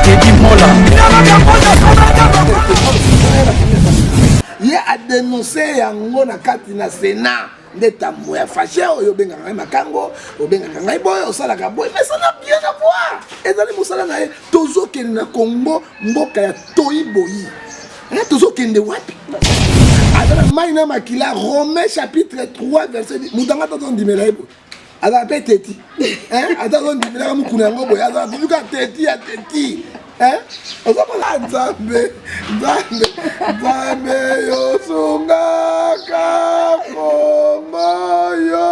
Teddy Mola. Il a dénoncé yango na kati na Sénat. Ndeta moya fâché oyo benga ngai makango, o benga ngai boy osala ka boy, mais ça n'a rien à voir. Ezali musala na tozo kende na Congo, mboka ya toyiboyi. Tozo kende wapi? Adana maina makila Romains chapitre 3 verset 10. Mudanga tato ndimela ebo. Ada pe teti. Ada ndimela mukuna ngo boy, ada tuka teti ya teti. Ozokola Nzambe yo sungaka komoyo.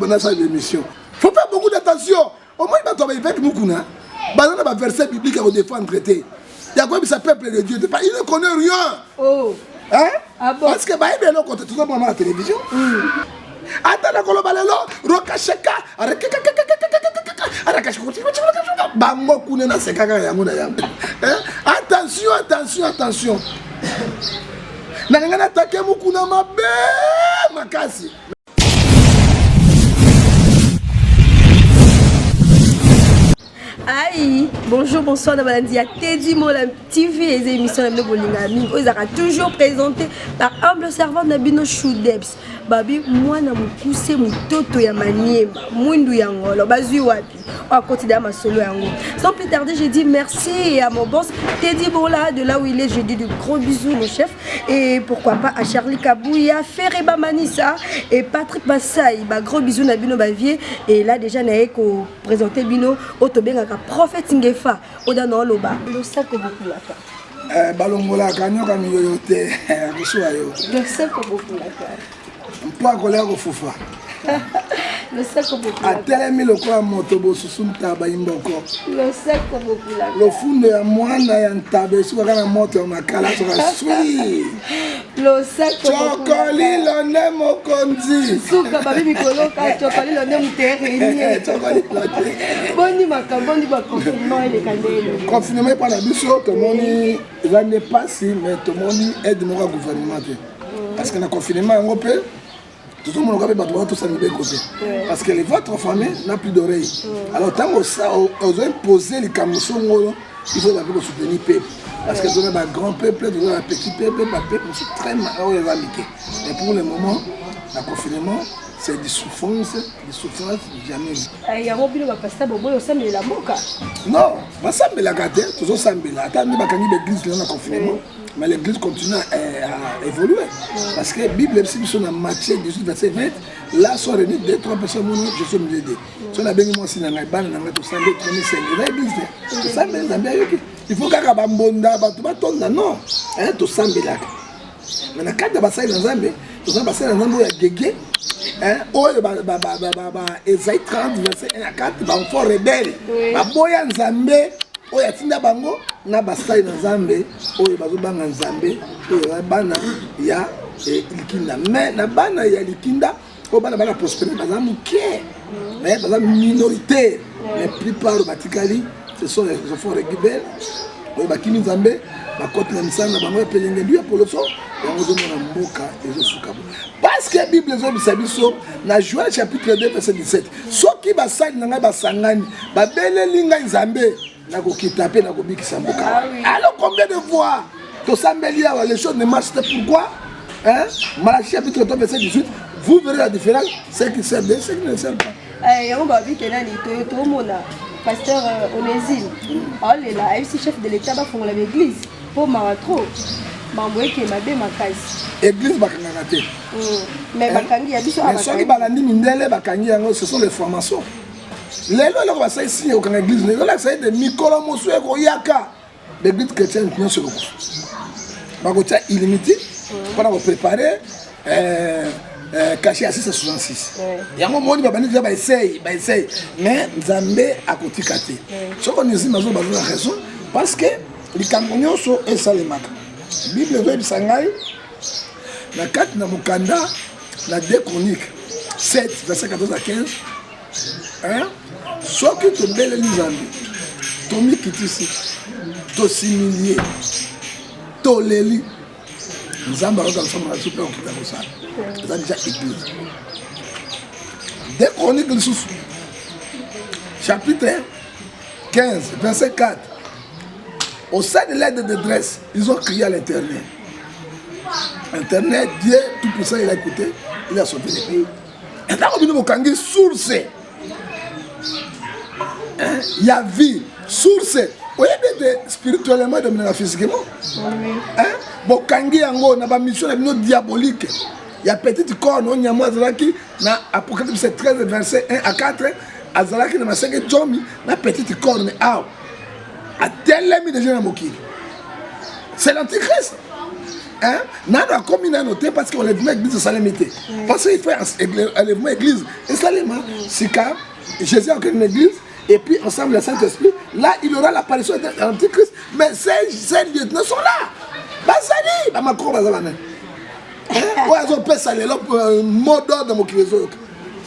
Dans sa émission. Faut faire beaucoup d'attention. Au moins, il va avec Mukuna. Dans le verset biblique à défendre traité. Il y a quoi qui s'appelle peuple de Dieu. Il ne connaît rien. Oh. Hein? Ah bon? Parce que bah, il est là quand tu es à la télévision. Attends, la colobalelo, Rokasheka, attention, attention, attention. Nangana attaqué Mukuna mabe makasi. Aïe, bonjour, bonsoir, dans la Teddy Mola TV et les émissions de Bolingami. Vous avez toujours présenté par humble servant Nabino Choudeps. Babi, moi, na mukuse mutoto ya maniema, mwindu ya ngolo, bazui wapi. On continue à ma solo yango. Sans plus tarder, j'ai dit merci à mon boss Teddy Mola, de là où il est. J'ai dit de gros bisous, mon chef. Et pourquoi pas à Charlie Kabouya, Ferreba Manissa et Patrick Bassaï. Bah, gros bisous, Nabino Bavier. Et là, déjà, n'a ko présenté Bino, Otobenga. Prophète Ngefa Odano Loba le sac beaucoup la balongola kanyo kamiyo yote akiswa yo le sac beaucoup la mpo kolea ko fufa le sac beaucoup a telemi lokwa moto bosusu mtaba imboko le sac beaucoup la lo fundo ya mwana ya ntabe suka kana moto ya makala soka sui le sac chokoli londe mokonzi suka babi mikolo ka chokoli londe mutere chokoli londe boni makambo ndi ba confinement ele kandele confinement pa na biso to moni ezane pasi mais to moni aide mo ka gouvernement parce que na confinement ngo pe tout le monde a tout ça côté parce que votre famille n'a plus d'oreilles. Alors tant que ça aux imposer les camouflons, il faut d'abord soutenir le peuple parce que nous avons un grand peuple, nous avons un petit peuple, le peuple c'est très mal éradiqué. Mais pour le moment, le confinement c'est des souffrances jamais vues. Il y a un mobile va passer bobo au sein de la boca. Non, on s'ambe la gâte, toujours s'ambe là. Attends, nous avons l'église dans le confinement. Mais l'église continue à évoluer. Parce que la Bible, si nous sommes en Matthieu 18, verset 20, là sont réunis 2-3 personnes, je suis obligé de. Si on a bien moi, si on a bien, on a tout ça, il faut que Bambonda, Batoubatonda, non. Tout ça, mais dans le cadre de Bassaï dans Zambé, tout ça, Bassaï dans Zambé, il y a Gégé. Esaïe 30, verset 1 à 4, il y a rebelle. Baboya Zambé. Oya tinda bango na basai na Nzambe oyo bazobanga Nzambe oyo bana ya likinda mais na bana ya likinda o bana bana prospérer baza muke mais baza minorité mais plupart batikali ce sont les enfants rebelles oyo bakini Nzambe bakoti na misana bango pelenge lui apoloso yango zo na mboka ezosuka parce que Bible zo biso na Joël chapitre 2 verset 17 soki basali na ngai basangani babeleli ngai Nzambe. Alors combien de fois les choses ne marchent pas? Pourquoi? Malachie chapitre 3 verset 18, vous verrez la différence, ce qui sert bien, ce qui ne sert pas. Pasteur Onésime, il est là, chef de l'État, il faut l'église pour Maratro. Église bakangate. Mais bakangi yabiso soki balandi mindele bakangi yango ce sont les formations. L'église va ici au l'église, l'église va de Mikolo Moussoué Koyaka. L'église chrétienne est sur le coup. Bagotia illimité pour préparer caché à 666. Il y a un moment où il va essayer, mais Nzambe a côté caté. Ce qu'on dit, c'est raison parce que les Camerounais sont et ça les marques. Bible veut dire sangai. La 4 na Mukanda, la 2 Chroniques 7 verset 14 à 15. Hein? Soit que tu belles Nzambe, tu m'y quittes ici, tu s'humilier, tu l'élis. Nzambe a regardé ça, super comme ça. C'est déjà église. 2 Chroniques chapitre 15, verset 4. Au sein de l'aide de détresse, ils ont crié à l'Éternel. Internet, Dieu tout-puissant, il a écouté, il a sauvé le pays. Et là, on a dit source. Il y a vie, source. Vous voyez, spirituellement, et physiquement. Bon, Kangi Yango, on a une mission diabolique. Il y a petit corps, on a Mazalaki, dans Apocalypse 13, verset 1 à 4. Azalaki, dans ma 5 Jomi, dans petit corps, mais ah, à tel ami de gens Moki. C'est l'antichrist. Hein? Nada comme il a noté parce qu'on lève l'église de Salémité. Parce qu'il fait un lèvement église. Et Saléma, Sika, Jésus a créé une église. Et puis ensemble, le Saint-Esprit, là, il y aura l'apparition de l'Antichrist. Mais ces lieutenants sont là. Bazali, Bamako, Bazalane. Ils ont fait ça, le mot d'ordre dans mon réseau.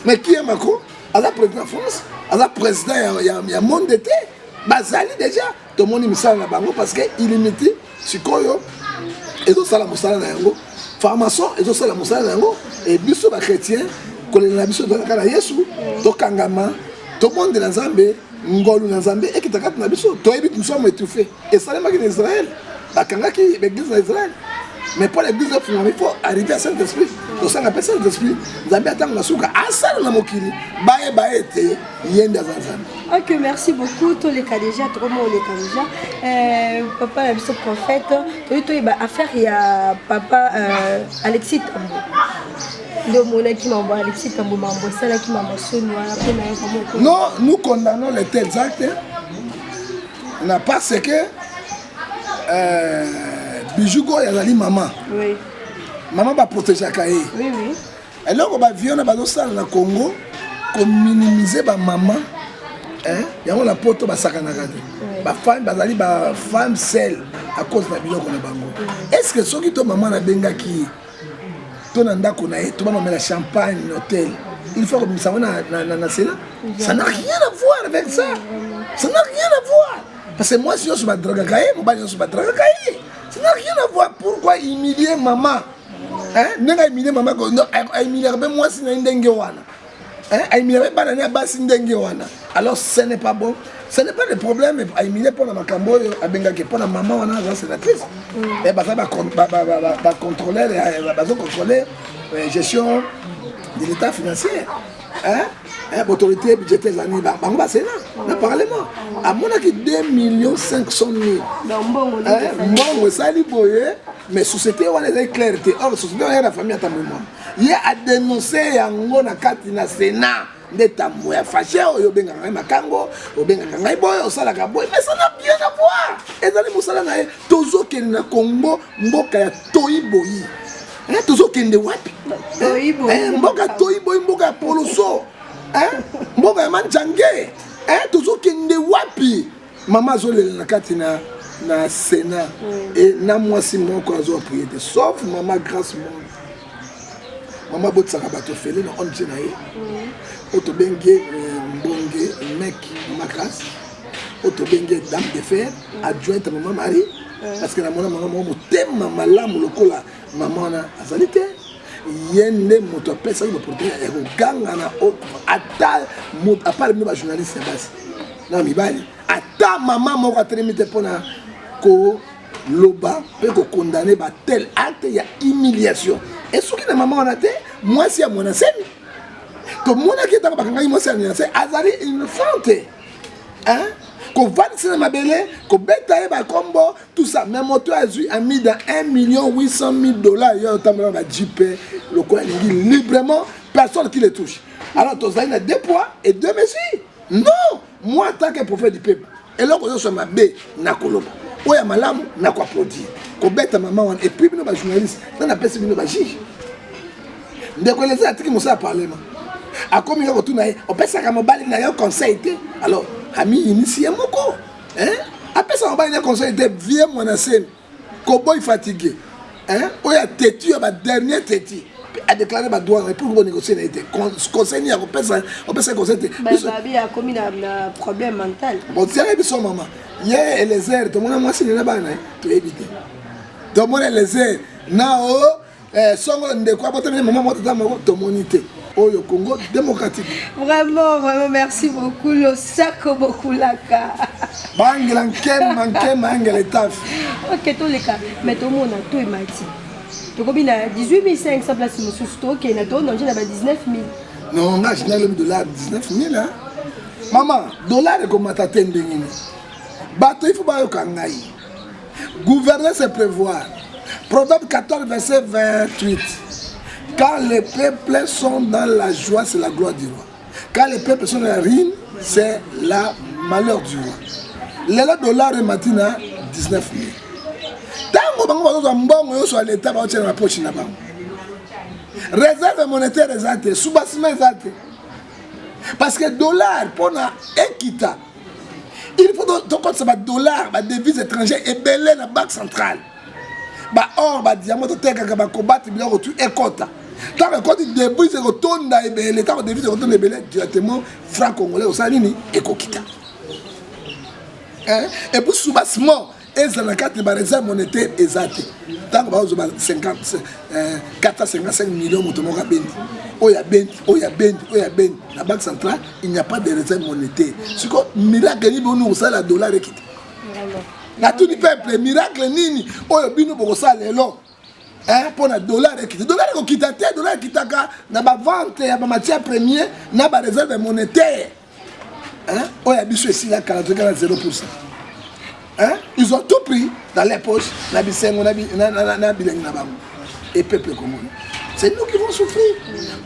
Mais qui est Mako? À la présidente de France, à la présidente, il y a un monde d'été. Bazali déjà, tout le monde est mis ça là-bas parce qu'il est mis sur Koyo. Et donc, ça la moussala na yango. Pharmacien, et donc ça la moussala na yango. Et biso ba chrétien, qu'on est na biso dans la kala Yesu, to kangama, tout le monde dans Zambé, ngolu dans Zambé, et qui t'a na biso, to évite nous sommes étouffés. Et ça les marque d'Israël. Ba kanga qui l'église d'Israël. Mais pour l'église de Fumami, il faut arriver à Saint-Esprit. Donc ça appelle Saint-Esprit. Zambé attend la souka, asal na mokili. Bae bae te, yenda Zambé. Ok, merci beaucoup. Tous les cas déjà, trop mal les cas déjà. Papa, la mission prophète, tu as affaire, il y a papa Alexis Tambo. Le monde qui m'a envoyé Alexis Tambo, m'a envoyé ça qui m'a envoyé. Non, nous condamnons les tels actes. Parce que Bijougo y a la maman. Oui. Maman va protéger Kaye. Oui, oui. Et là, on va vivre dans le Congo, pour minimiser ma maman. Il y a un pote qui est une femme seule à cause de la biloko na bango. Est-ce que ceux qui sont maman na benga qui ton anda konae, tu vas la champagne, l'hôtel, il faut que ça ça n'a rien à voir avec ça. Ça n'a rien à voir. Parce que moi, si je suis pas drague caillé, mon bain je suis pas drague caillé. Ça n'a rien à voir. Pourquoi humilier maman? N'est-ce humilier maman? Humilier moi si n'a pas wana. Alors ce n'est pas bon. Ce n'est pas le problème. Il pour la macambo, pour la maman, c'est la crise. Et contrôler la gestion de l'état financier. L'autorité budgétaire, c'est là, le Parlement. À mon avis, 2 500 000. Bon, ça mais société, on est clarté. Or, la société, on est la famille à ta mémoire. Il y a dénoncé yango na kati na Sénat de tambo ya fâché oyo benga makango o benga ngai boy o sala ka boy mais ça n'a rien à voir et dans les musala na tozo kende na Congo mboka ya toyiboyi tozo kende wapi toyiboyi mboka toyiboyi mboka poloso mboka ya manjange tozo kende wapi mama zolela na kati na Sénat et na mwasi moko azo appuyer sauf maman grâce monde. Maman botsaka bato fele na on tena ye auto bengue mbonge mec maman grâce auto bengue dame de fer adjointe maman Marie parce que na mona maman motema malamu lokola maman na azalité yende moto pesa l'opportunité ya koganga na ata moto apart nous ba journaliste basi na mibali ata maman moko atelemite pona ko loba peut condamner ba tel acte ya humiliation. Et ce qui est maman on a été, moi si à mon scène, tout le monde qui est dans le moi c'est Azali innocente. Hein? Qu'on va dans ma belle, qu'on bêta ba combo, tout ça. Même moto a mis dans 1 800 000 $. Il y a un temps va JP, le coin librement, personne qui le touche. Alors tu as 2 poids et 2 mesures. Non, moi en tant que prophète du peuple, et là que je suis ma bé, na koloba. Oya malamu na ko applaudir. Ko beta maman et puis bino ba journaliste, na na pesi bino ba juge. Ndeko les atiki mo sa parlement. A comme il retourne on pesa ka mobali na yo conseil té. Alors, ami initié moko. A pesa mobali na conseil té vieux mon ancien. Ko boy fatigué. Oya têtu ba dernier têtu. A déclaré ba droit pour négocier na été. Conseil ya ko pesa conseil té. Babi a commis un problème mental. Bon, tiens biso maman. Hier, les airs, tout le monde a moissé les bananes, tu évites. Tout le monde les airs, nao, songo de quoi, maman, tout le monde était. au Congo démocratique. Vraiment, vraiment, merci beaucoup. Le sac beaucoup laka. Bangela manqué mangela taf. Ok, tous les cas. Mais tout le monde a tout émati. Tu as 18 500 places sur stock et on a 19 000. Non, on a le dollar 19 000. Hein? Maman, dollar est comme ta tête. Bateau, il faut pas que gouverner, c'est prévoir. Proverbe 14, verset 28. Quand les peuples sont dans la joie, c'est la gloire du roi. Quand les peuples sont dans la ruine, c'est le malheur du roi. Le dollar est maintenant 19 000. Tant que vous avez l'État, vous avez la poche. Réserve monétaire exacte, sous-bassement exact. Parce que le dollar, pour l'équité, il faut que ça va dollar, la devise étrangère et belé la banque centrale. Or, diamant, combattre, et quota. Tant que quand il devise retourne et belé, tant que devise retourne et belé, directement, franc congolais au Salini et Kokita. Et pour sous-bassement, et ça n'a qu'à être réserve monétaire exacte. Tant que vous avez 455 millions de la banque centrale, il n'y a pas de réserve monétaire. Ce que miracle, nous avons la dollar et quitte. La tout du peuple, miracle, nini, nous avons ça pour le dollar et quitte. Le dollar est quitte, le dollar est quitte, dans la vente, il y a la matière première, il y a la réserve monétaire. Il y a 0%. Ils ont tout pris dans les poches, et peuple commun. C'est nous qui vont souffrir.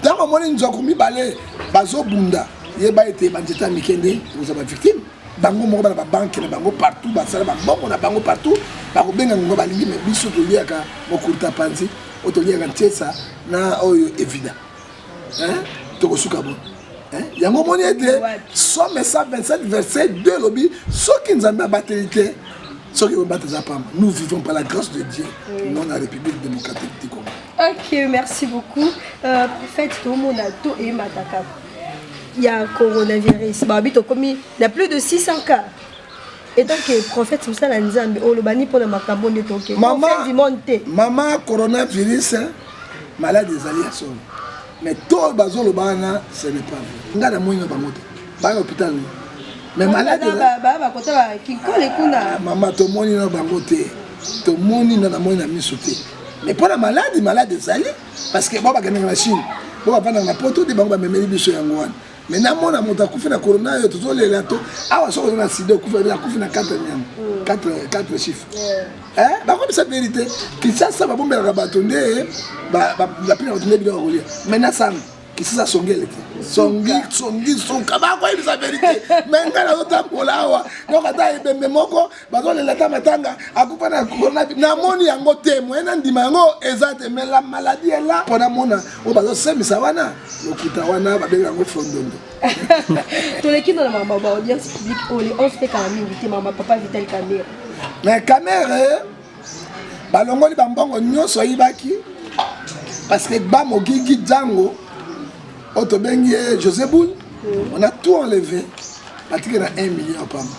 Dans le moment où nous avons mis balai, bazo bunda, il y a été bandita mikende, vous avez victime. Bango mo ba banque, bango partout, basala bango na bango partout. Bango benga ngo balingi mais biso to liaka mokurta panzi, otoliaka ntesa na oyo évident. To kosuka bon. Yango moni ete somme 127 verset 2 lobi soki nzambe abatelite soki obateza pamba. Nous vivons par la grâce de Dieu, non la République démocratique du Congo. Ok, merci beaucoup. Prophète, tout le monde a tout et mataka. Il y a un coronavirus. Il y a plus de 600 cas. Et donc, prophète, c'est ça, la Nzambe. Oh, le bani pour le macabon de Toké. Maman, coronavirus, malade des alliations. Mais tout le bazar, le bana, ce n'est pas vrai. On a la moindre bamote. Pas l'hôpital. Mais malade. Maman, tout le monde est dans bamote. Tout le monde est dans la moindre misauté. Mais pour la malade, malade des alliés. Parce que bon, on va en Chine. Bon, on va dans la poto, on va me mettre sur Yangouane. Maintenant, on a monté à Koufina Corona, et tout les latos. Ah, on a décidé de Koufina 4 chiffres. Par contre, c'est la vérité. Qui ça, ça va bomber la rabatonde, la pire de la rouler. Maintenant, ça, qui ça, son gueule. Son cabas, quoi, c'est la vérité. Maintenant, la autre pour la hawa. Donc, attends, mais moko, bazon les latas matanga, à Koufina Corona, n'a moni en mot témoin, n'a dit mango, exact, mais la maladie est là. Pour la mona, au bazon, c'est misawana, le kutawana, va bien en fondondo. Tous les qui dans la maman, audience publique, on se fait quand même inviter maman, papa, Vital Caméra. Mais caméra, balongo li bambongo nyonso yibaki parce que bamo gigi Django otobengi José Boul, on a tout enlevé. Patrick a 1 million par mois.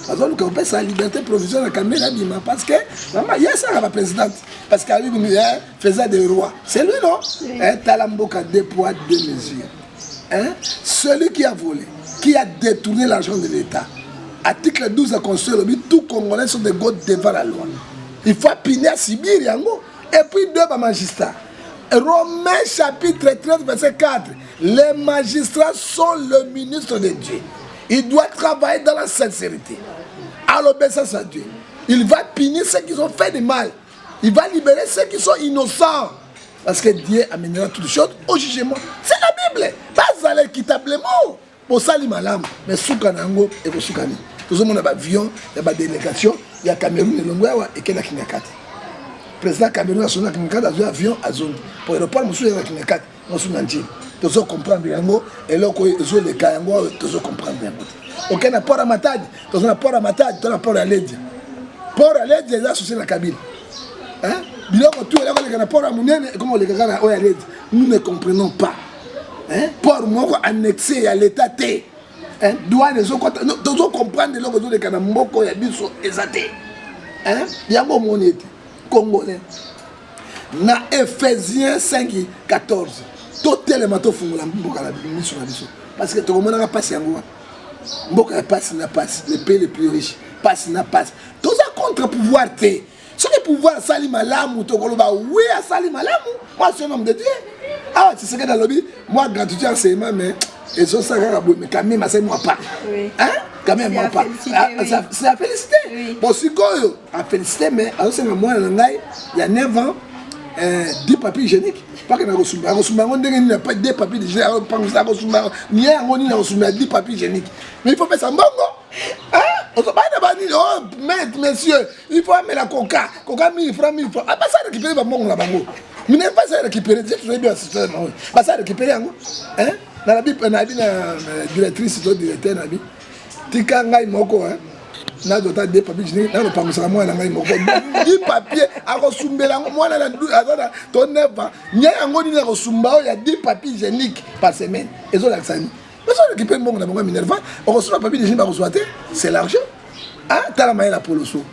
Parce qu'on peut sa liberté provisoire à caméra bima parce que maman hier ça la présidente parce qu'elle lui faisait des rois. C'est lui non? Talamboka 2 poids 2 mesures. Celui qui a volé, qui a détourné l'argent de l'État. Article 12 a construit le but, tout Congolais sont des gars devant la loi. Il faut punir Sibir Yango. Et puis 2 magistrats. Romains chapitre 13 verset 4. Les magistrats sont le ministre de Dieu. Il doit travailler dans la sincérité. À l'obéissance à Dieu. Il va punir ceux qui ont fait du mal. Il va libérer ceux qui sont innocents. Parce que Dieu amènera toutes les choses au jugement. C'est la Bible. Pas aller équitablement. Pour ça, il malam. Mais Soukanango et pour Soukani. Tout le monde a un avion, il y a une délégation, il y a Cameroun et Longwa et Kenya Kingakat. Le président Cameroun a son avion à zone. Pour le point, il y a Kingakat, on s'en a dit. Tout le monde comprend bien. Et là, il y a des cas, tout le monde comprend bien. Ok, on a port à Matad, on a port à Matad, on a port à Lédia. Port à Lédia, il y a associé la cabine. Biloko tout, il y a port à Mounienne, comment les gars à Lédia. Nous ne comprenons pas. Port moi annexé à l'état T. Douane les autres nous comprendre les autres de Kanamoko ya biso ezate. Yango monete congolais. Na Ephésiens 5:14. totelema tofungola mboka na miso na biso parce que tokomonaka pasi yango mboka ya pasi na pasi le pays le plus riche pasi na pasi toza contre pouvoir te soki pouvoir asali malamu tokoloba oui asali malamu moi je suis un homme de Dieu ah tu sais que dans le lobby moi gratuité enseignement mais et ça ça mais quand même asali moi pas hein quand même moi pas c'est la félicité bon si goyo a félicité mais alors c'est moi na ngai il y a 9 ans 10 papiers hygiéniques pas que na kosumba on ndenge ni pas 2 papiers hygiéniques pas kosumba ni ngoni na kosumba 10 papiers hygiéniques mais il faut faire ça mbongo hein on va pas bani oh maître monsieur il faut amener la coca 1000 francs ah pas ça récupérer ba mbongo na bango mais n'est pas ça récupérer je sais bien c'est pas ça récupérer yango hein na la bi na directrice to directeur na bi tika ngai moko hein na dota des papiers hygiéniques na lopangusa moi na ngai moko 10 papiers akosumbela moi na azana to neva nya yango ni na kosumba ya 10 papiers hygiéniques par semaine ezo la xani mais ça récupérer mon na bango minerva on reçoit papier hygiénique ba reçoit c'est l'argent ah tala maïla poloso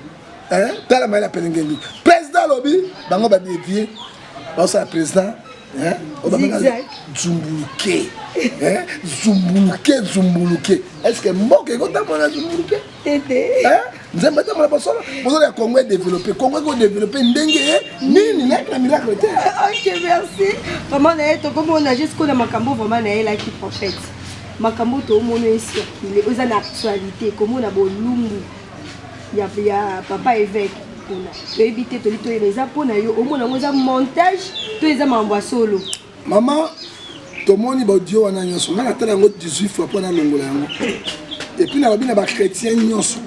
hein tala maïla pelengendu président lobby bango ba dédié ça président hein on va mettre Zumbuluke hein Zumbuluke est-ce que mboke ngota mona Zumbuluke tété hein nzemba ta mona basolo bozo ya Congo développer Congo ko développer ndenge nini na miracle te OK merci vraiment na to comme on a jusqu'au na makambo vraiment na la qui prophète makambo to mono circuler aux en actualité comme on a bolungu ya papa évêque to éviter to lito les apona yo au moins on a montage to les amamba solo maman tomoni ba audio wana nyonso ngana tala ngo 18 fois pona longola yango et puis na babina ba chrétien nyonso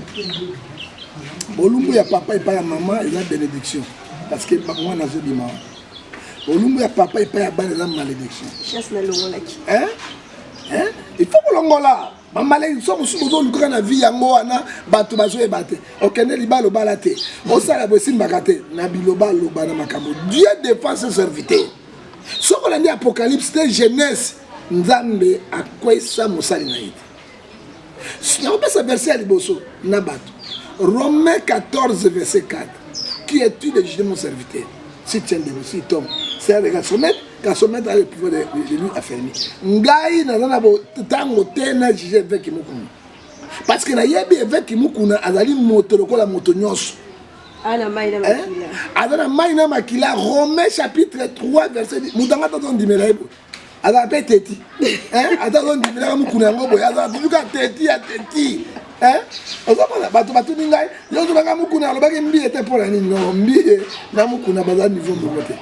bolumbu ya papa et pas ya maman et la bénédiction parce que moi na zo bima bolumbu ya papa et pas ya bana la malédiction chasse na longola ki hein il faut longola mamalé somo somo luka na vie yango wana bato bazo ebate okende libalo balate osala bosimba kate na biloba loba na makambo Dieu défend ses serviteurs soko la apocalypse de jeunesse nzambe akwesa musali na ite on peut se verser à liboso na bato Romains 14 verset 4 qui est-tu de juger mon serviteur si tu es de si tombe c'est avec qu'à se mettre à le pouvoir de lui affermi ngai na na bo tango tena juger avec mukuna parce que na yebi avec mukuna azali moto lokola moto nyonso ana maina makila azana maina makila Romains chapitre 3 verset 10 mudanga tonton dimela ebo azana pe teti hein azana dimela mukuna ngo boya azana tuka teti ya teti hein ozomona bato ningai yozo banga mukuna alobaki mbi était pour la nini no mbi na mukuna baza niveau mokote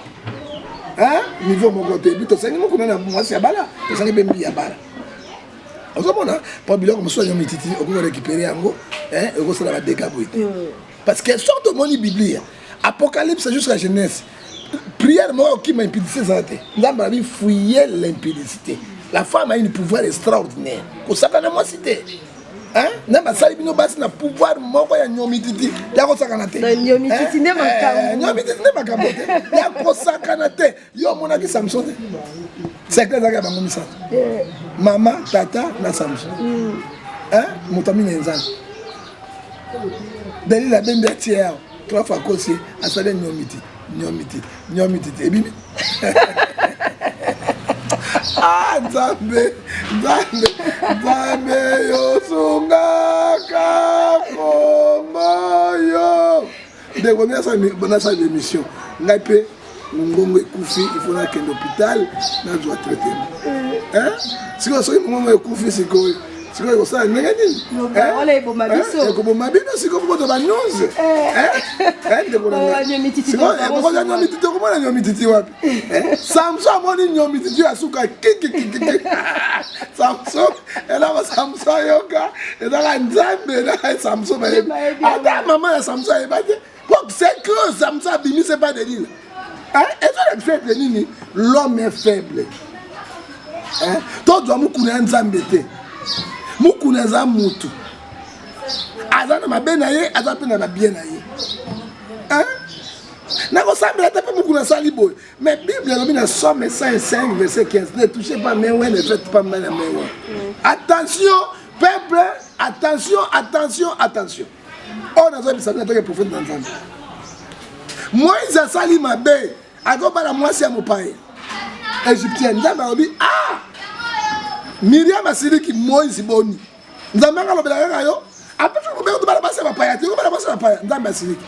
hein niveau mokote bito sengi mukuna na mwasi ya bala sengi be mbi ya bala ozomona pour biloko mosonya mititi okoko récupérer yango hein okosala ba dégaboy parce que sort de mon Bible Apocalypse jusqu'à Genèse prière moi qui m'a impédicé ça nous avons fouillé l'impédicité la femme a un pouvoir extraordinaire ko saka na moi cité hein na ba sali bino basi na pouvoir moko ya nyomititi ya ko saka na te na nyomititi ne makambo nyomititi ne makambo te ya ko saka na te yo mona ki Samson te c'est que ça bango misatu mama tata na Samson hein mutamina nzana Dalila bembe tiers 3 fois kosi asale nyomiti ebibi ah nzambe yo sunga ka komoyo de combien ça bonasa l'émission ngai pe ngongo ekufi il faut na kende hôpital na doit traiter hein siko so ngongo ekufi siko siko ça ndenge nini wala ibo mabiso ko mabino siko ko ba news de ko na nyomititi siko ko na nyomititi ko na nyomititi wapi Samson moni nyomititi asuka kiki Samson ela ba Samson yoka ela nzambe na Samson ba ada mama ya Samson ba c'est que Samson bimi c'est pas de dire hein et ça fait nini l'homme est faible hein to doit mukuna nzambe te mukuna za mutu azana mabena ye azapena na bien na ye hein na ko sambela tape mukuna sali boy mais bible lobi na Somme 5 verset 15 ne touchez pas mais ouais ne faites pas mal à main attention peuple attention on a besoin de savoir que prophète dans Nzambe Moïse sali mabe akoba la mwasi ya mopaye égyptienne nzambe alobi Miriam asiliki Moïse boni nzambe alobela kaka yo apesi kobeka tobala basi bapaya te kobala basi bapaya nzambe asiliki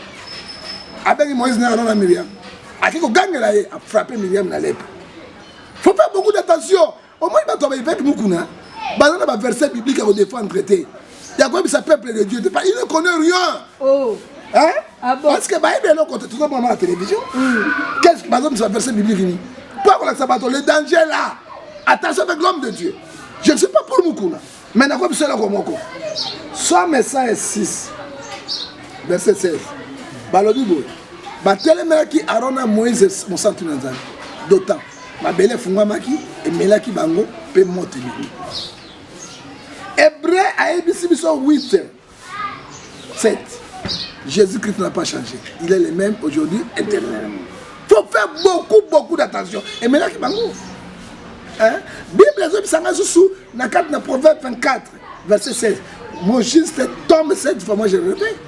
abengi Moïse na Miriam aki kogangela ye a frappé Miriam na lèpre. Faut faire beaucoup d'attention. Au moins il va tomber avec Mukuna. Dans un verset biblique à vous défendre traité. Il y a quoi ce peuple de Dieu, il ne connaît rien. Oh. Hein? Ah bon? Parce que bah il est là quand tout le monde à la télévision. Qu'est-ce que par exemple ce verset biblique fini? Pas pour la sabato, le danger là. Attention avec l'homme de Dieu. Je ne sais pas pour Mukuna. Mais n'a quoi c'est là comme Moko. Somme 106 verset 16. Balobi boy. Ba telemela ki Arona Moïse mon centre nanzali. D'autant ma belle fungwamaki et melaki bango pe moteli. Hébreu a ABC 8 7. Jésus-Christ n'a pas changé. Il est le même aujourd'hui éternellement. Il faut faire beaucoup d'attention. Et melaki bango. Hein? Bible sous na 4 na Proverbe 24 verset 16. Mon juste tombe 7 fois moi je répète.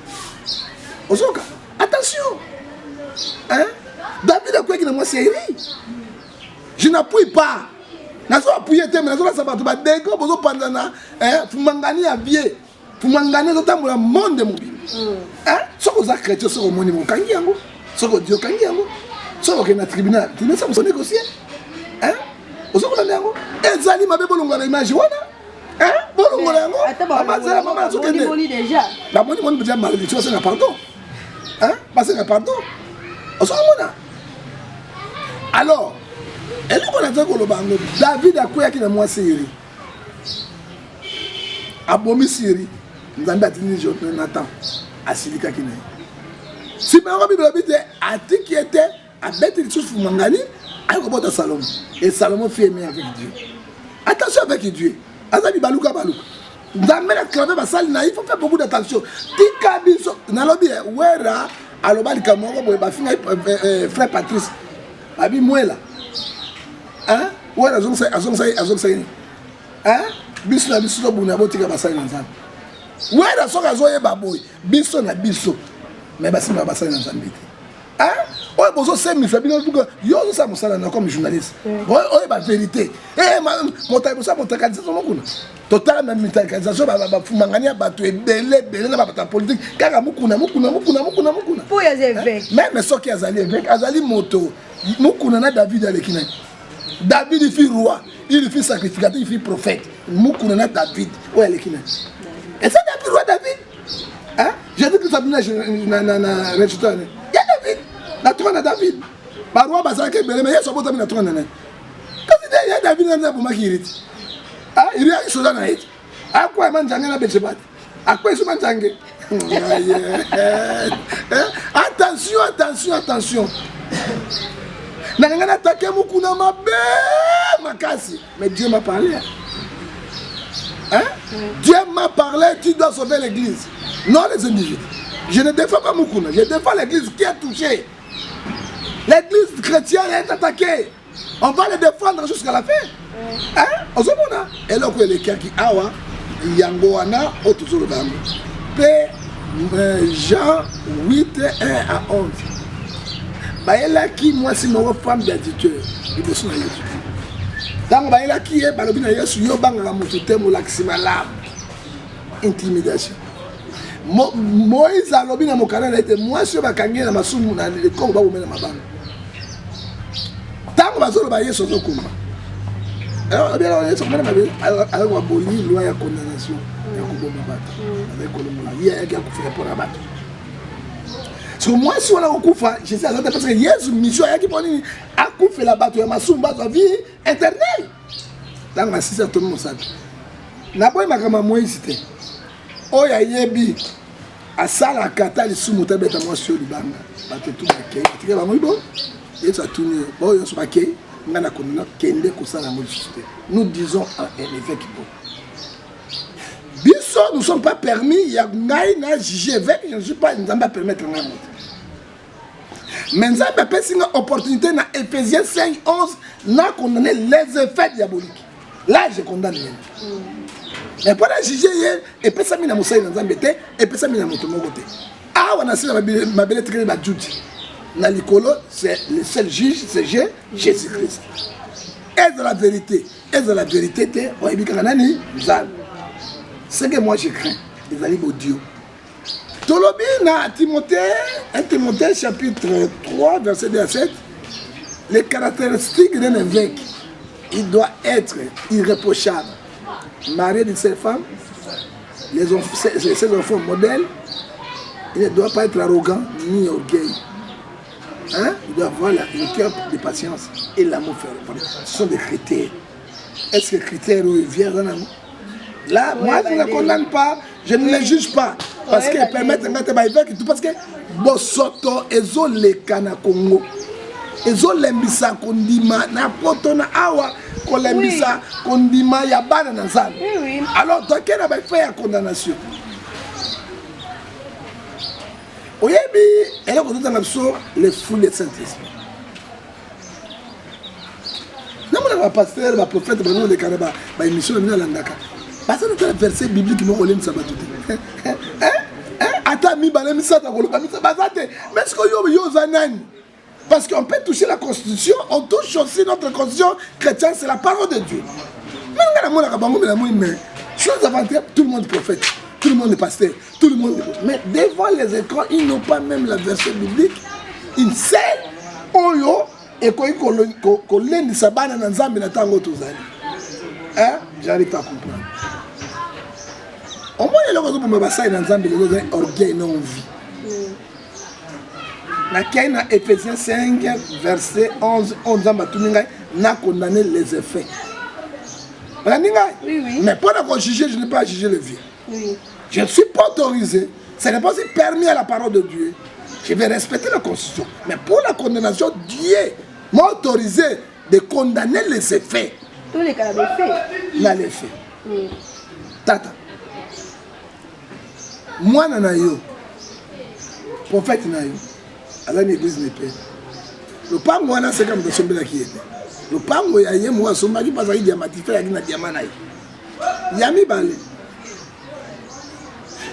Osoka, attention. Hein? David a quoi qui n'a moi série. Je n'appuie pas. Nazo appuyer te mais nazo la sabato ba dego bozo pandana hein fumangani a vie. Fumangani zo tambola monde mobile. Hein? Soko za chrétien soko moni mo kangi yango. Soko Dieu kangi yango. Soko ke na tribunal. Tu ne sais pas négocier. Hein? Osoko na yango. Ezali mabe bolonga na image wana. Hein? Bolonga na yango. Maman zo kende. Moni déjà. La moni déjà malédiction c'est na pardon. Hein? Parce que pardon. Osoko mona. Alors et là, on a dit que David a quoi qui n'a moi Syrie. Abomi Syrie. Nous avons dit que Nathan a Silika qui n'est. Si ma Bible a dit qu'il était à bête de choses pour Mangani, à un Salomon. Et Salomon fait aimer avec Dieu. Attention avec Dieu. Azabi Balouka Balouka. Nous avons acclamé ma salle, il faut faire beaucoup d'attention. Tika Biso, Nalobi, Wera, Alobali Kamoro, frère Patrice, Abi Mouela. Hein? Ouais, azong say. Hein? Biso na biso buna botika basali nzambe. Ouais, la soka zoye baboy. Biso na biso. Mais basi na basali nzambe. Hein? Ouais, bozo se mi fabino buka. Yo zo sa mosala na comme journaliste. Ouais, ba vérité. Eh, montaille ça montaille ça mokuna. Total même militarisation ba fumangania ba to ebele na ba politique. Kaka mukuna. Pour y évêque. Même soki azali évêque, azali moto. Mukuna na David alekina. David il fit roi, il fit sacrificateur, il fit prophète. Moukouna David. Où est l'équine? Et ça David roi David? Hein? J'ai dit que ça venait na résultat. Il y a David. La trône de David. Par roi Bazaka Belé, mais il y a son beau ami la trône. Quand il y a David dans pour Makiri. Ah, il y a une chose à être. À quoi manjangé na Betchebat? À quoi ils manjangé? Attention. N'a attaqué Mukuna Makasi. Mais Dieu m'a parlé. Hein? Dieu m'a parlé, tu dois sauver l'église. Non les individus. Je ne défends pas Mukuna, je défends l'église qui est touchée. L'église chrétienne est attaquée. On va le défendre jusqu'à la fin. Hein? Ozomona. Et là, il y a qui awa, Yangoana, Otuzuru Bango. Jean 8, 1 à 11. Baïla qui moi c'est ma femme d'additeur il me sonne Yesu donc baïla qui est balobina Yesu yo banga motuté mo laxima lab intimidation Moïse alobina mo kanana était moi sur bakangi na masumu na le ko ba bomela mabanga tango bazolo ba Yesu zo kuma alors bien on est sur même avec wa boli loi ya condamnation ya kuboma bato avec kolomola ya ki akufika pour abato. So moi si on a okufa, je sais parce que Yesu mission yaki poni akufa la bato ya masumba za vie éternelle. Dans ma sisa tout mon sac. Na boy makama Moïse te. Oya yebi asala kata li sumuta beta moi sur libanga. Bato tout bakay. Tika ba moi bon. Yesu a tourné. Bon yo so bakay. Ngana konina kende ko sala Moïse. Nous disons en effet qui bon. Biso nous ne sommes pas permis, il y a un juge avec, je ne suis pas, nous ne sommes pas permettre de monter. Mais nous avons une opportunité dans Ephésiens 5, 11, nous avons condamné les effets diaboliques. Là, je condamne. Mais pour la juger, et puis ça, nous avons fait dans un bété, et puis ça, nous avons fait dans un côté. Ah, on a fait ma belle traité de Jude. Dans l'école, c'est le seul juge, c'est Jésus-Christ. est de la vérité. Est de la vérité, ce que moi je crains, les alliés Dieu. Tolobi na Timothée, 1 Timothée chapitre 3, verset 2 à 7, les caractéristiques d'un évêque, il doit être irréprochable, marié de ses femmes, ses enfants modèles, il ne doit pas être arrogant ni orgueil. Hein? Il doit avoir le cœur de patience et l'amour fervent. Ce sont des critères. Est-ce que les critères viennent dans l'amour? Là, moi je ne condamne pas, je ne les juge pas. Parce qu'ils permettent de mettre évêque tout parce que Bosoto ezo le kana Congo. Ezo lembisa kondima na potona awa ko lembisa kondima ya bana na zana. Alors toi quelle va faire condamnation? Oyebi, elle a conduit les foules de Saint-Esprit. Non, mon pasteur, le prophète, le Canada, la émission de Landaka. Parce que c'est un verset biblique qui m'a dit ça. Attends, mi balem ça, mais est-ce que yo zanani? Parce qu'on peut toucher la constitution, on touche aussi notre constitution chrétienne, c'est la parole de Dieu. Mais chose avant-hier, tout le monde est prophète. Tout le monde est pasteur, tout le monde est... Mais devant les écrans, ils n'ont pas même la version biblique. Ils savent, oyo, et qu'on l'aide de sa banane dans Zambie, n'attend tous les hein? J'arrive pas à comprendre. Au moins, il y a le réseau pour me passer dans Zambie, les orgueil non vie. Dans Éphésiens 5, verset 11, on n'a condamné les effets. Oui. Mais pour juger, je n'ai pas à juger le vieux. Oui. Je ne suis pas autorisé, ce n'est pas aussi permis à la parole de Dieu. Je vais respecter la constitution. Mais pour la condamnation, Dieu m'a autorisé de condamner les effets. Tous les cas d'effet. Là, les faits. Oui. Tata. Moi, Nanayo, prophète Nanayo, à l'église n'est pas. Le pas moi, c'est comme dans le qui était. Le pas moi, il y a moi, son mari, parce qu'il y a des diamants, il y a des diamants. Il y a mis balai.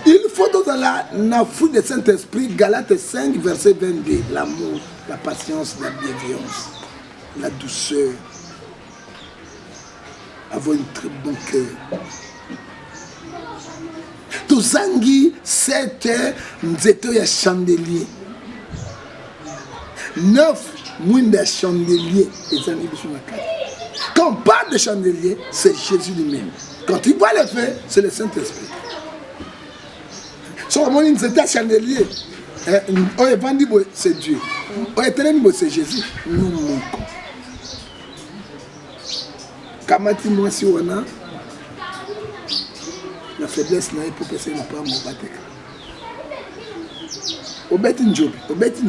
Il faut dans la foule de Saint-Esprit, Galates 5, verset 22, l'amour, la patience, la bienveillance, la douceur, avoir un très bon cœur. Tozangi, 7 nzeto ya chandelier. 9 mouines de chandelier. Quand on parle de chandelier, c'est Jésus lui-même. Quand tu vois le feu, c'est le Saint-Esprit. So, c'était chandelier. C'est Dieu. C'est Jésus. Nous manquons. Kamati moi si on a la faiblesse pour passer le pas mon batek. Obeti Njobi. On obeti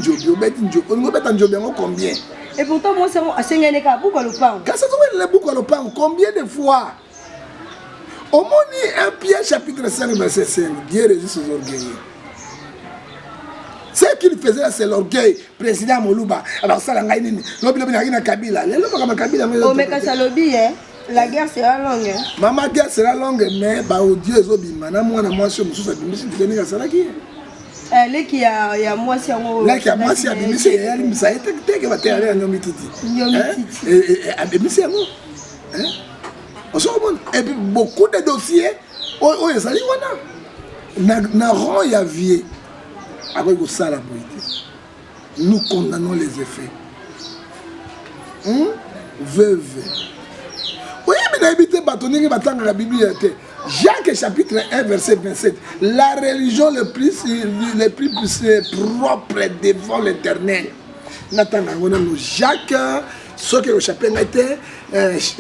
Njobi combien? Et pourtant moi c'est à Sengeneka pourquoi le pain? Quand ça se le bouc le pain combien de fois? Au moins, 1 Pierre chapitre 5, verset 5, Dieu résiste aux orgueilleux. Ce qu'il faisait, c'est l'orgueil. Président Moluba. Alors, ça, la Kabila. La guerre sera longue. Maman, guerre sera longue, mais Dieu est obima. Moi, moi, je suis les qui a moi si on là qui a moi si a bimisi ya limisa ete que va terre ya nyomi titi et bimisi ya ngo hein et puis beaucoup de dossiers oh ezali wana na rond ya vie avec au sala boité nous condamnons les effets veuve oui mais n'habitez pas tonner batanga la Bible était Jacques chapitre 1 verset 27. La religion le plus propre devant l'Éternel. Jacques, ce que le chapitre était,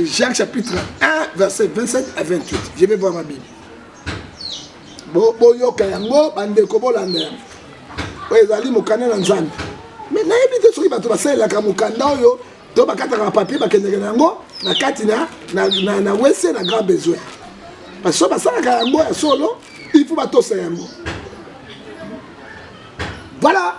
Jacques chapitre 1 verset 27 à 28. Je vais voir ma Bible. Mais n'habitez sur les bateaux, la camukanda yo, to bakata ka papier bakendeke nango, na kati na wese na grand besoin. Parce que ça a solo, il faut battre ça. Voilà.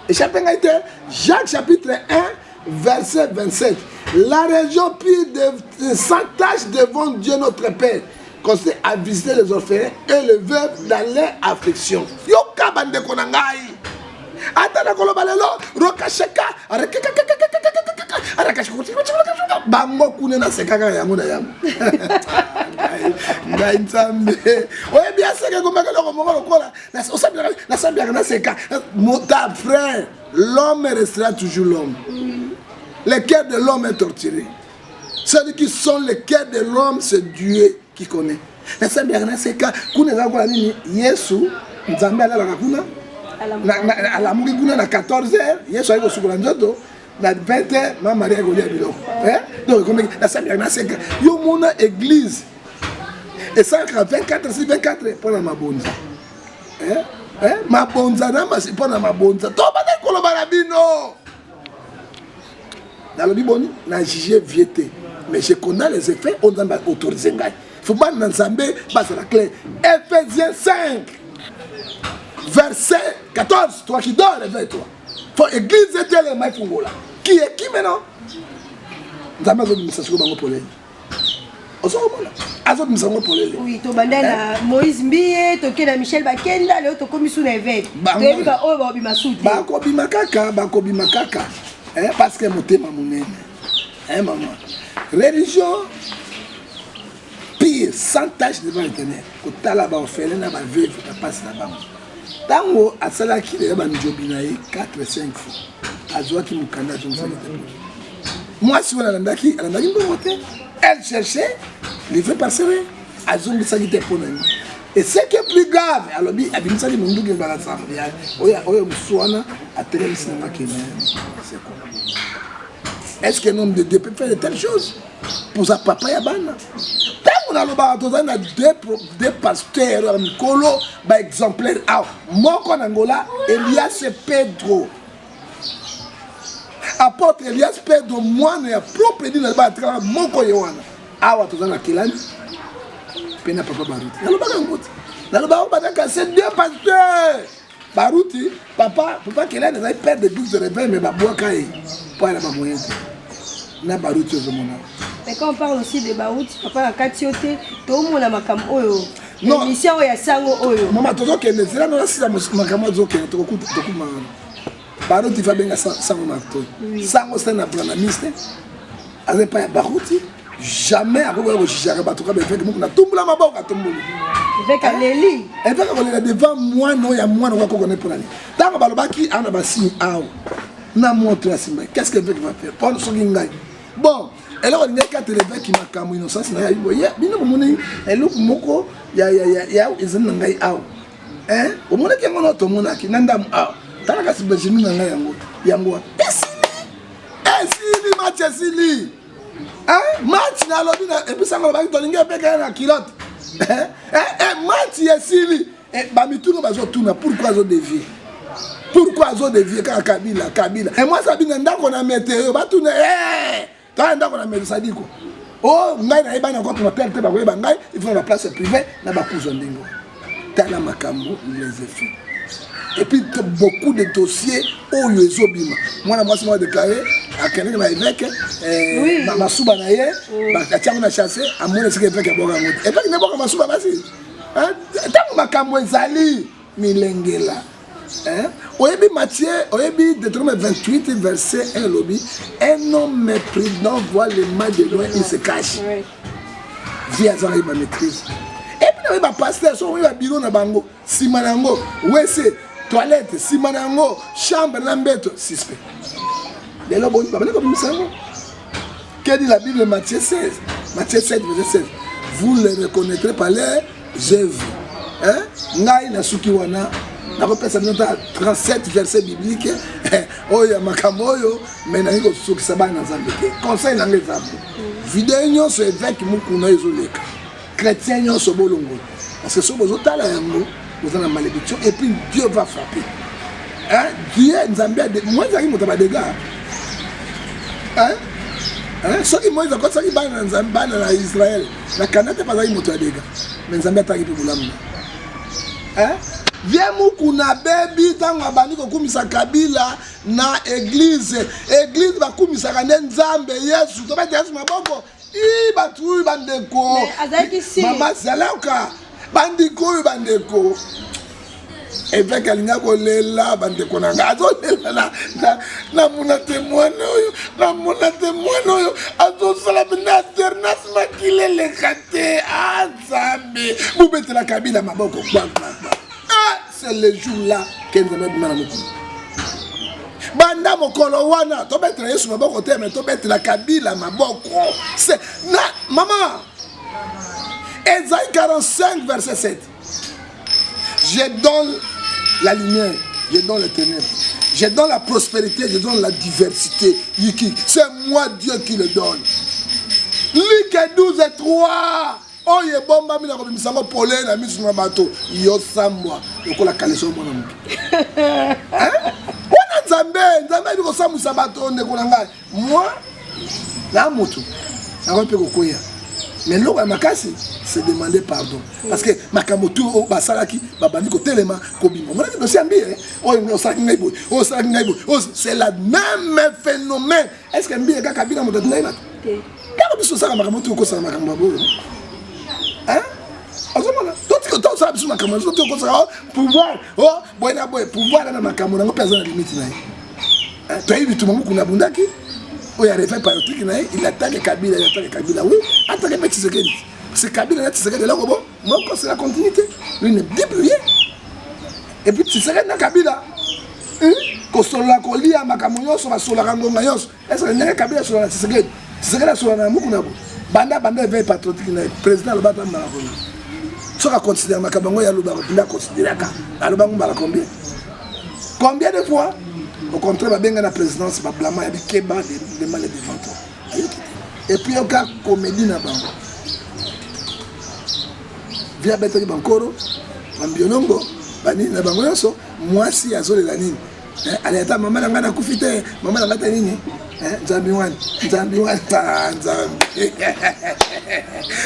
Et chapitre Jacques chapitre 1, verset 27. La région pure de sans tâche devant Dieu notre Père, consiste à visiter les orphelins et les veuves dans leur affliction. Yoka bande konangai. Atana kolobalelo, roka sheka, bango kuna na sekaka yango na yango ngai nzambe oye bien seka komaka loko moko lokola na sambiaka na seka ta frère l'homme restera toujours l'homme le cœur de l'homme est torturé ceux qui sont le cœur de l'homme c'est Dieu qui connaît na sambiaka na seka kuna za kola nini Yesu nzambe alalaka kuna alamuki kuna na 14h Yesu ayi kosukola nzoto na 20h ma Maria kolia biloko donc comme na sambiaka na seka yo mona église et ça 24 sur 24 pour la mabonza mabonza na masi pour la mabonza to ba koloba na bino dans le biboni na juger viété mais je connais les effets on va autoriser ngai faut pas nzambe base la clé Ephésiens 5 verset 14 toi qui dors réveille-toi faut église était le mai fungola qui est qui maintenant nzambe zo dimisa siko bango polele oui, to bandana Moïse Mbiye, to kena Michel Bakenda, leo to komi sous l'évêque. Debi ba o ba bima soute. Ba ko bima kaka. Parce que motema monene. Maman. Religion pire, sans tâche devant l'Éternel. Ko tala ba orphelin na ba veuve ka passe na bango. Tango asala ki le ba njobina ye 4-5 fois. Azwa ki mukanda jonsa le. Moi si on a landaki mbote. Elle cherchait, livré par serré, à zone de sanité pour nous. Et ce qui est plus grave, alors, il y a une salle de monde qui est dans l'ensemble. Il y a un soin à télé cinéma qui c'est quoi? Est-ce qu'un homme de Dieu peut faire de telles choses? Pour sa papa, il y a ban. Tant qu'on a le barato, on a deux pasteurs, un colo, exemplaire. Moi, en Angola, Elias Pedro. Apôtre Elias Pedro mwana ya propre dit na ba tra moko yowana awa tozana kilani pena papa baruti na lobaka ngoti na lobaka badaka c'est deux pasteurs baruti papa kilani na père de 12 de réveil mais babwaka e pour la moyen na baruti ozomona. Mais quand on parle aussi de baruti papa na katiote to mona makam oyo non mission ya sango oyo mama tozoke ne zela na sisa makam zoke to kokuma baruti fa benga sango marto sango c'est na planamiste avec pas baruti jamais après ko jijaka bato ka befeke moko na tumbula maboka tumbulu avec aleli et fait qu'on est devant moi non ya moi on va connaître pour aller tant balobaki ana basi aw na montre asimba qu'est-ce que veut va faire pour so ngai bon alors on est quatre l'évêque qui makamu innocence na ya boye bino moni eloko moko ya izina ngai aw o mona ke ngono to mona ki nanda aw talaka sibejimi na ngai yango esili match esili match na lobi na episanga ba to linga peka na kilote match esili ba mitunu bazo tuna pourquoi zo dévier Kabila et moi ça bina ndako na météo ba tuna ta ndako na météo sadiko oh ngai na ibana ko tuna perte ba ko ba ngai il faut la place privée na ba kuzo ndingo tala makambo les effets. Et puis beaucoup de dossiers où ils ont bima. Moi, je suis déclaré à quelqu'un qui évêque, ma souba na ye, ma chassé, à mon évêque qui a boire. Et puis, il n'y a pas ma souba basi. Tant que ma camoué zali, milengela. Oyebi Matthieu, oyebi Deutéronome 28, verset 1, lobby. Un homme méprisant voit le mal de loin, il se cache. Via Zari, ma maîtrise. Et puis, ma pasteur, son bureau na bango, simanango, wese. Toilette, simanango, chambre, lambeto, suspect. Dès là, bon, que dit la Bible Matthieu 16, Matthieu 7, verset 16. Vous les reconnaîtrez par leurs œuvres. Ngai na sukiwana, na repesa nota 37 versets bibliques. Oya makamoyo, mais na yiko suki sabana zambeke. Conseil na ngezambe. Vidéo nyonso évêque mukuna ezoleka. Chrétien nyonso bolongo. Parce que so bozotala yango. Vous avez la malédiction et puis Dieu va frapper. Dieu nous a mis moi j'ai monté des dégâts. Ceux qui m'ont dit que ça qui ban en Israël, la Canada pas eu monté des dégâts. Mais nous avons attaqué pour l'âme. Viens mukuna baby tanga bani ko kumisa Kabila na église ba kumisa kana Nzambe Yesu to ba Yesu maboko i batu bandeko. Mais azaki si mama zalaka bandiko bandeko évêque alinga kolela bandeko na nga azolela na mona témoine oyo azosala bina alternance makile eleka te azambe bobetela kabila maboko c'est le jour là ke nzambe abima na mokili banda mokolo wana tobetela yesu maboko te me tobetela kabila maboko c'est na mama Ésaïe 45 verset 7 je donne la lumière, je donne les ténèbres. Je donne la prospérité, je donne la diversité. C'est moi Dieu qui le donne. Luc 12 et 3. Oh, il est bon, il y a un pollen, il y a un bateau. Il y a un mois. Il y a un caleçon. Hein? On a un bateau. Moi, là, moto. Mais l'eau à Makasi, c'est demander pardon. Parce que Makamoto, c'est le même phénomène. Est-ce que Mbi est Kabila Motatina? Hein? Pouvoir, il attaque Kabila, oui, attaque Tshisekedi. C'est Kabila, Tshisekedi, là, moi, c'est la continuité. Lui ne dit plus rien. Et puis Tshisekedi na Kabila. Kosola kolia makamonyo so basola kangonga yos. Est-ce que n'y Kabila sur la Tshisekedi? Tshisekedi sur la mukuna bo. Banda veille patriotique na président le bata na ko. So ka considérer makamongo ya luba ko considérer ka. Alobango mala combien? Combien de fois? Au contraire, il y a la présidence, il y a des kebabs, des malais de ventre. Et puis, il y a une comédie là-bas. Via Betty Bankoro, Mambiolongo, Bani, Nabangoyoso, moi, si, à Zolé Lanine. Allez, attends, maman, elle a coupé, maman, elle a tenu. Zambiwan, Zambiwan, Zambi.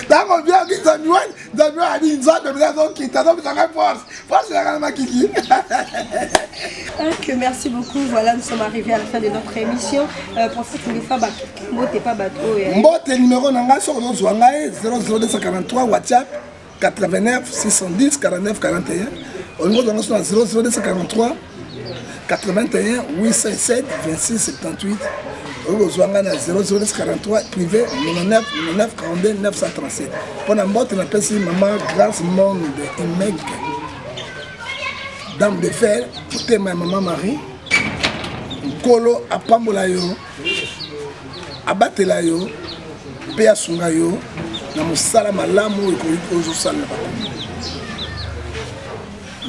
D'accord, bien, Zambiwan, Zambiwan a dit, Zambiwan, qui t'a donné sa force. Force, c'est la Kiki. Merci beaucoup. Voilà, nous sommes arrivés à la fin de notre émission. Professeur Koulifa, Mbote pas bateau. Mbote numéro nanga sur nos 00243 WhatsApp 89 610 49 41. Au niveau de notre 00243 81 807 26 78. Au niveau de 00243 privé 99 99 42 937. Pendant Mbote, on appelle ici Maman Grâce Monde Imeg. Dame de fer, pour ma maman Marie, Kolo apambola yo, abatela yo, pe asunga yo, na musala malamu eko ozo sala.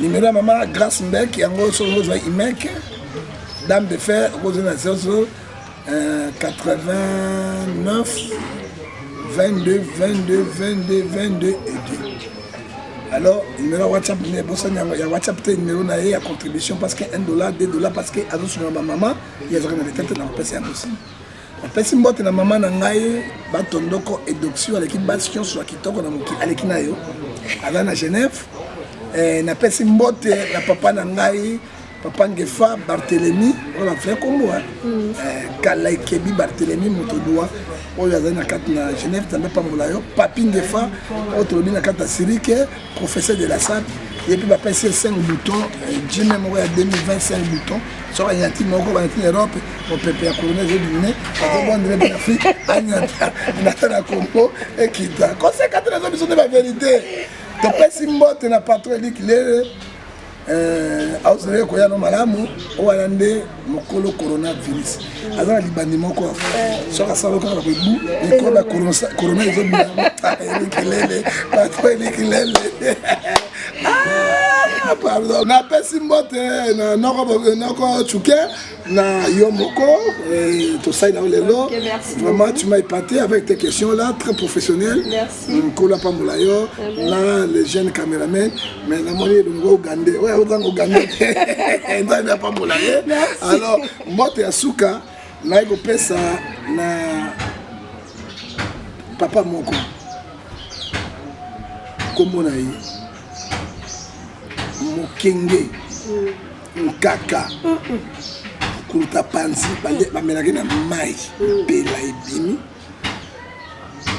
Numéro maman Grâce Mbek yango so zo Imek, Dame de fer, ozo na 00 89 22 22 22 22 et 2. Alors, numéro WhatsApp, il y a WhatsApp, numéro à contribution parce que $1, $2 parce que ma maman, il y a des têtes dans le PC aussi. Le PC mbote na maman na ngai batondoko édoxio à l'équipe bastion sur kitoko na moki à l'équipe nayo. À na Genève, na PC mbote na papa na ngai Papa Ngefa Barthélemy, on a fait comme moi. Kalaï Kebi Barthélemy Motodoua, on a na Genève, t'as pas moulayo. Papi Ngefa, autre bin na kata Sirike, professeur de la SAP. Et puis papa c'est 5 boutons, Jimmy Moura 2025 boutons. Sur un yatim Moko, en Europe, on peut payer colonel de Guinée, on va de l'Afrique, on attend la Congo et qui t'a. Conseil 4 raisons sont de la vérité. T'as pas si mot, t'as pas trop dit qu'il est. Auzele koyano malamu owalande mokolo coronavirus azana libandi moko soka sala ko ko bu ikola corona izo bina kelele patro kelele pardon na pesi mbote na noko chuke na yomoko to ça dans le lot vraiment tu m'as épaté avec tes questions là très professionnelles merci kola pambolayo na les jeunes caméramans mais la monnaie de Ouganda alors mbote ya suka na iko pesa na papa moko komona yi mokenge nkaka kuruta panzi bamelaki na mai pela ebimi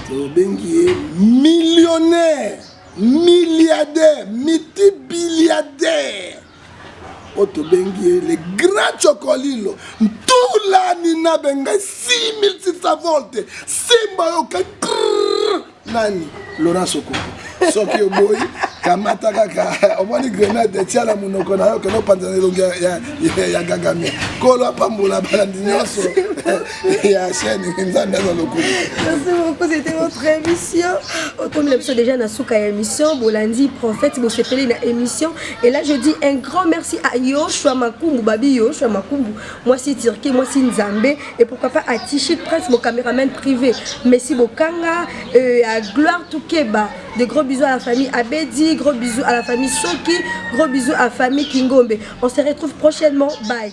tobengi ye millionnaire milliardaire multibiliardaire Otobengi, les grands chocolilo, tout la nina benga 6600 volts, Simba yoka, nani, Laurent Soko. Soki oboyi, kamata kaka, omoni grenade, tia la munoko na yo, que no panzane longi ya gagami. Kolo apambola balandi nyonso, ya chaîne, nzambe za lokumu. Merci beaucoup, c'était votre émission. Comme l'émission déjà na souka émission, Bolandi prophète, bo sepelé na émission. Et là je dis un grand merci à Yoshua Makumbu, Babi Yoshua Makumbu. Moi c'est Turquie, moi c'est Nzambe et pourquoi pas à Tichik Prince, mon caméraman privé. Merci Bokanga, à Gloire Toukeba. De gros bisous à la famille Abedi, gros bisous à la famille Soki, gros bisous à la famille Kingombe. On se retrouve prochainement. Bye.